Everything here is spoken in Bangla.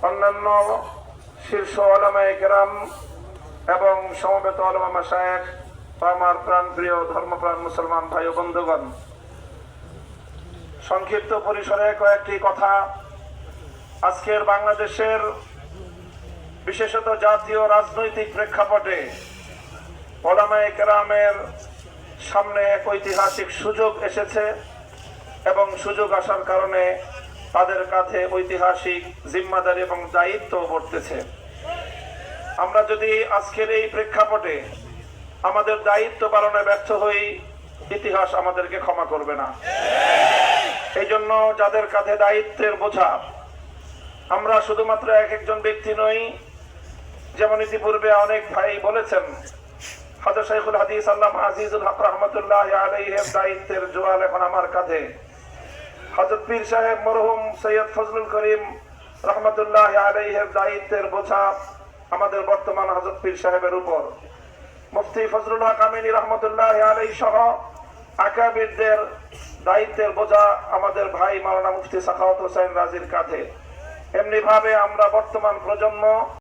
অন্যান্য শীর্ষ উলামায়ে কেরাম এবং সমবেত উলামা মাশায়েখ, আমার প্রাণপ্রিয় ধর্মপ্রাণ মুসলমান ভাই ও বন্ধুগণ, সংক্ষিপ্ত পরিসরে কয়েকটি কথা আজকের বাংলাদেশের বিশেষত জাতীয় রাজনৈতিক প্রেক্ষাপটে উলামায়ে কেরামের সামনে এক ঐতিহাসিক সুযোগ এসেছে এবং সুযোগ আসার কারণে তাদের কাঁধে ঐতিহাসিক জিম্মাদারি এবং দায়িত্ব বর্তেছে। আমরা যদি আজকের এই প্রেক্ষাপটে আমাদের দায়িত্ব পালনে ব্যর্থ হই, ইতিহাস আমাদেরকে ক্ষমা করবে না। এই জন্য যাদের কাঁধে দায়িত্বের বোঝা, আমরা শুধুমাত্র এক একজন ব্যক্তি নই। যেমন ইতিপূর্বে অনেক ভাই বলেছেন, হযরত শাইখুল হাদিস আল্লামা আজিজুল হক রাহমাতুল্লাহি আলাইহির দায়িত্বের জোয়াল এখন আমার কাঁধে। হযরত পীর সাহেব মরহুম সৈয়দ ফজলুল করিম রাহমাতুল্লাহি আলাইহির দায়িত্বের বোঝা আমাদের বর্তমান হযরত পীর সাহেবের উপর। মুফতি ফজলুল হক আমিনী রাহমাতুল্লাহি আলাইহি সহ আকাবিরদের দায়িত্বের বোঝা আমাদের ভাই মাওলানা মুফতি সাখাওয়াত হোসেন রাজির কাঁধে। এমনি ভাবে আমরা বর্তমান প্রজন্ম